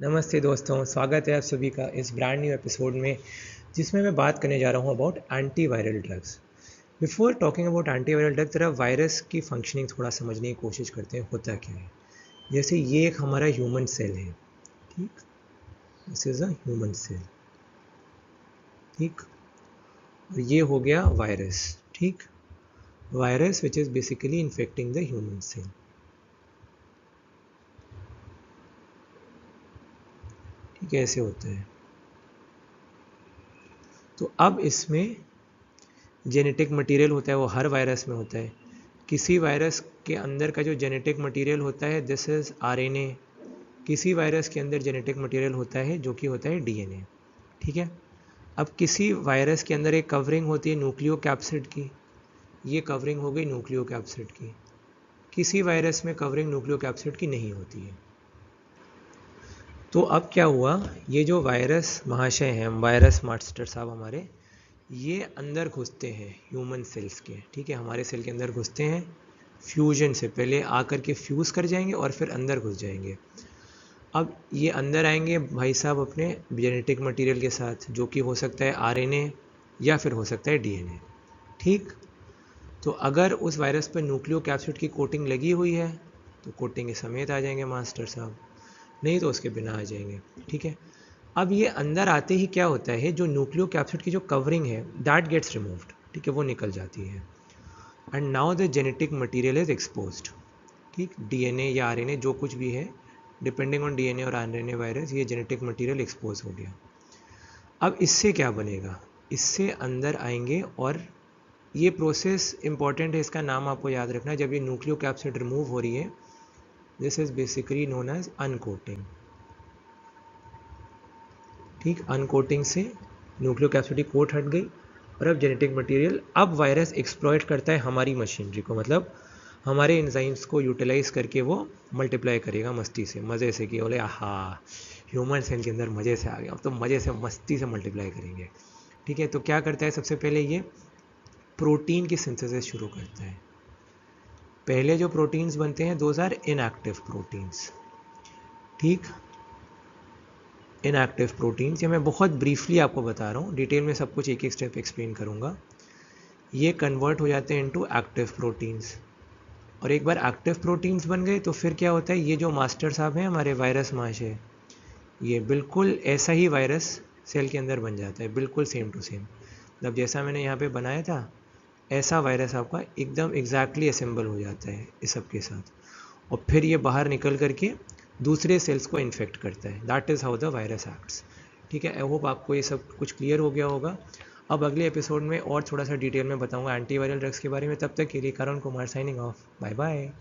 नमस्ते दोस्तों, स्वागत है आप सभी का इस ब्रांड न्यू एपिसोड में जिसमें मैं बात करने जा रहा हूँ about antiviral drugs. Before talking about antiviral drug जरा वायरस की फंक्शनिंग थोड़ा समझने की कोशिश करते हैं, होता क्या है। जैसे ये एक हमारा ह्यूमन सेल है, ठीक। This is a human cell, ठीक। और ये हो गया वायरस, ठीक। Virus which is basically infecting the human cell. ठीक है, ऐसे होता है। तो अब इसमें जेनेटिक मटेरियल होता है, वो हर वायरस में होता है। किसी वायरस के अंदर का जो जेनेटिक मटेरियल होता है दिस इज़ आरएनए। किसी वायरस के अंदर जेनेटिक मटेरियल होता है जो कि होता है डीएनए, ठीक है। अब किसी वायरस के अंदर एक कवरिंग होती है न्यूक्लियोकैप्सिड की, ये कवरिंग हो गई न्यूक्लियोकैप्सिड की। किसी वायरस में कवरिंग न्यूक्लियोकैप्सिड की नहीं होती है। तो अब क्या हुआ, ये जो वायरस महाशय हैं, वायरस मास्टर साहब हमारे, ये अंदर घुसते हैं ह्यूमन सेल्स के, ठीक है। हमारे सेल के अंदर घुसते हैं फ्यूजन से, पहले आकर के फ्यूज़ कर जाएंगे और फिर अंदर घुस जाएंगे। अब ये अंदर आएंगे भाई साहब अपने जेनेटिक मटेरियल के साथ, जो कि हो सकता है आरएनए या फिर हो सकता है डीएनए, ठीक। तो अगर उस वायरस पर न्यूक्लियोकैप्सिड की कोटिंग लगी हुई है तो कोटिंग के समेत आ जाएंगे मास्टर साहब, नहीं तो उसके बिना आ जाएंगे, ठीक है। अब ये अंदर आते ही क्या होता है, जो न्यूक्लियोकैप्सिड की जो कवरिंग है दैट गेट्स रिमूव्ड, ठीक है, वो निकल जाती है। And now the genetic material is exposed, ठीक। डीएनए या आरएनए जो कुछ भी है, डिपेंडिंग ऑन डीएनए और आरएनए वायरस, ये जेनेटिक मटेरियल एक्सपोज हो गया। अब इससे क्या बनेगा, इससे अंदर आएंगे और ये प्रोसेस इंपॉर्टेंट है, इसका नाम आपको याद रखना। जब ये न्यूक्लियोकैप्सिड रिमूव हो रही है, this is basically known as uncoating, ठीक। अनकोटिंग से न्यूक्लियोकैप्सिड की कोट हट गई और अब जेनेटिक मटेरियल, अब वायरस एक्सप्लॉइट करता है हमारी मशीनरी को, मतलब हमारे एंजाइम्स को यूटिलाइज करके वो मल्टीप्लाई करेगा मस्ती से, मज़े से, कि बोले आहा ह्यूमन सेल के अंदर मज़े से आ गया, अब तो मज़े से मस्ती से मल्टीप्लाई करेंगे, ठीक है। तो क्या करता है, सबसे पहले ये प्रोटीन की सिंथेसिस शुरू करता है। पहले जो प्रोटीन्स बनते हैं दोज आर इनएक्टिव प्रोटीन्स, ठीक। इनएक्टिव प्रोटीन्स, ये मैं बहुत ब्रीफली आपको बता रहा हूँ, डिटेल में सब कुछ एक एक स्टेप एक्सप्लेन करूँगा। ये कन्वर्ट हो जाते हैं इनटू एक्टिव प्रोटीन्स, और एक बार एक्टिव प्रोटीन्स बन गए तो फिर क्या होता है, ये जो मास्टर साहब हैं हमारे वायरस महाशय, ये बिल्कुल ऐसा ही वायरस सेल के अंदर बन जाता है, बिल्कुल सेम टू सेम। मतलब जैसा मैंने यहाँ पे बनाया था ऐसा वायरस आपका एकदम एग्जैक्टली असेंबल हो जाता है इस सब के साथ, और फिर ये बाहर निकल करके दूसरे सेल्स को इन्फेक्ट करता है। That is how the virus acts, ठीक है। आई होप आपको ये सब कुछ क्लियर हो गया होगा। अब अगले एपिसोड में और थोड़ा सा डिटेल में बताऊंगा एंटीवायरल ड्रग्स के बारे में। तब तक के लिए Karan Kumar signing off, bye bye.